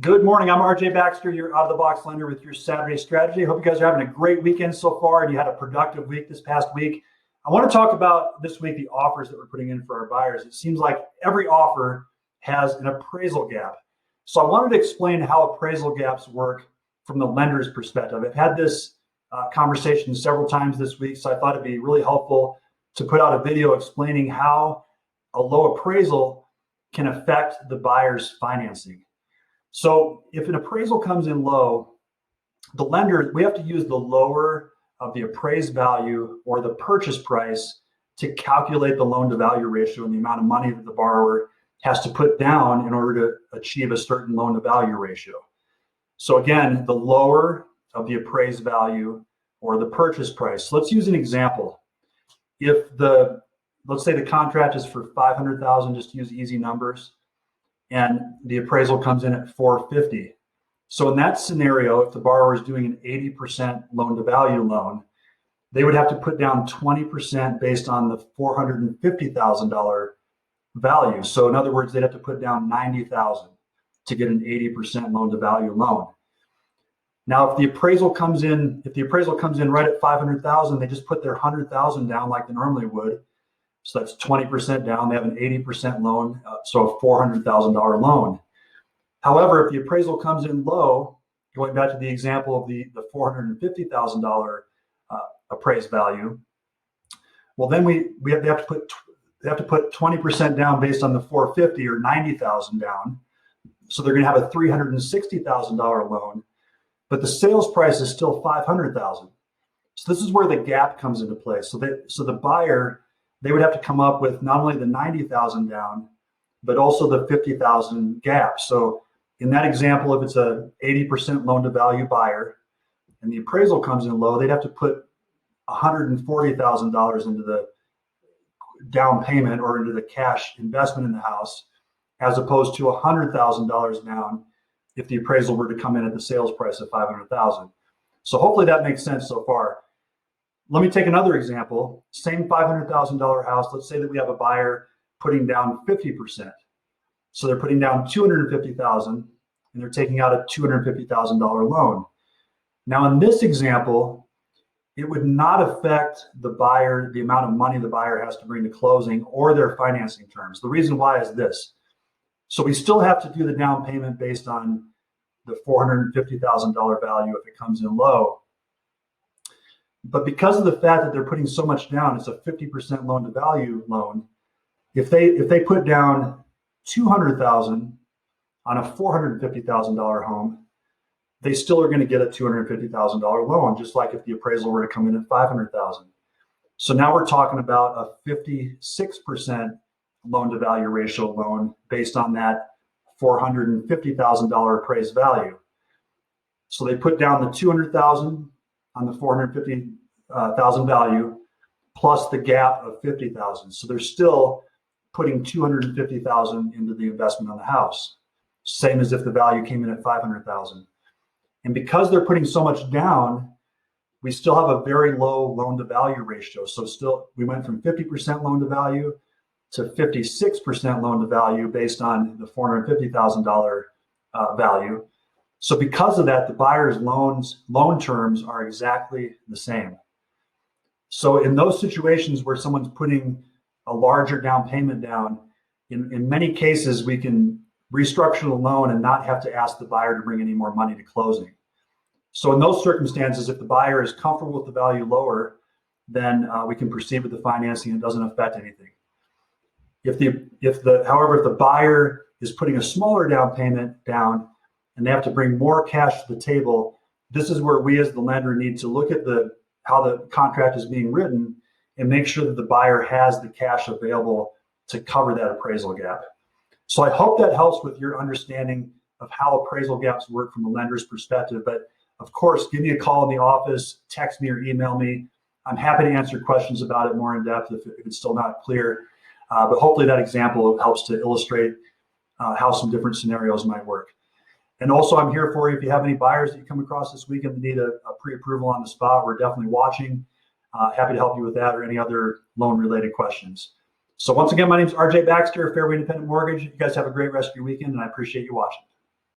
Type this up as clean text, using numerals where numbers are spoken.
Good morning. I'm RJ Baxter, your out-of-the-box lender with your Saturday strategy. I hope you guys are having a great weekend so far and you had a productive week this past week. I want to talk about this week the offers that we're putting in for our buyers. It seems like every offer has an appraisal gap. So I wanted to explain how appraisal gaps work from the lender's perspective. I've had this conversation several times this week, so I thought it'd be really helpful to put out a video explaining how a low appraisal can affect the buyer's financing. So if an appraisal comes in low, the lender, we have to use the lower of the appraised value or the purchase price to calculate the loan to value ratio and the amount of money that the borrower has to put down in order to achieve a certain loan to value ratio. So again, the lower of the appraised value or the purchase price. So let's use an example. Let's say the contract is for $500,000, just to use easy numbers, and the appraisal comes in at $450,000. So in that scenario, if the borrower is doing an 80% loan to value loan, they would have to put down 20% based on the $450,000 value. So in other words, they'd have to put down $90,000 to get an 80% loan to value loan. Now, if the appraisal comes in right at $500,000, they just put their $100,000 down like they normally would. So that's 20% down. They have an 80% loan, so a $400,000 loan. However, if the appraisal comes in low, going back to the example of the $450,000 appraised value, well, then they have to put 20% down based on the $450,000 or $90,000 down. So they're going to have a $360,000 loan, but the sales price is still $500,000. So this is where the gap comes into play. So the buyer, they would have to come up with not only the $90,000 down, but also the $50,000 gap. So in that example, if it's a 80% loan to value buyer and the appraisal comes in low, they'd have to put $140,000 into the down payment or into the cash investment in the house, as opposed to $100,000 down if the appraisal were to come in at the sales price of $500,000. So hopefully that makes sense so far. Let me take another example. Same $500,000 house. Let's say that we have a buyer putting down 50%. So they're putting down $250,000 and they're taking out a $250,000 loan. Now in this example, it would not affect the buyer, the amount of money the buyer has to bring to closing or their financing terms. The reason why is this. So we still have to do the down payment based on the $450,000 value if it comes in low. But because of the fact that they're putting so much down, it's a 50% loan to value loan. If they put down $200,000 on a $450,000 home, they still are going to get a $250,000 loan, just like if the appraisal were to come in at $500,000. So now we're talking about a 56% loan to value ratio loan based on that $450,000 appraised value. So they put down the $200,000 on the $450,000 value plus the gap of $50,000. So they're still putting $250,000 into the investment on the house, same as if the value came in at $500,000. And because they're putting so much down, we still have a very low loan to value ratio. So still, we went from 50% loan to value to 56% loan to value based on the $450,000 value. So because of that, the buyer's loan terms are exactly the same. So in those situations where someone's putting a larger down payment down, in many cases, we can restructure the loan and not have to ask the buyer to bring any more money to closing. So in those circumstances, if the buyer is comfortable with the value lower, then we can proceed with the financing and it doesn't affect anything. However, if the buyer is putting a smaller down payment down and they have to bring more cash to the table, this is where we as the lender need to look at how the contract is being written and make sure that the buyer has the cash available to cover that appraisal gap. So I hope that helps with your understanding of how appraisal gaps work from the lender's perspective. But of course, give me a call in the office, text me or email me. I'm happy to answer questions about it more in depth if it's still not clear. But hopefully that example helps to illustrate how some different scenarios might work. And also, I'm here for you if you have any buyers that you come across this weekend that need a pre-approval on the spot. We're definitely watching. Happy to help you with that or any other loan-related questions. So once again, my name is RJ Baxter, Fairway Independent Mortgage. You guys have a great rest of your weekend, and I appreciate you watching.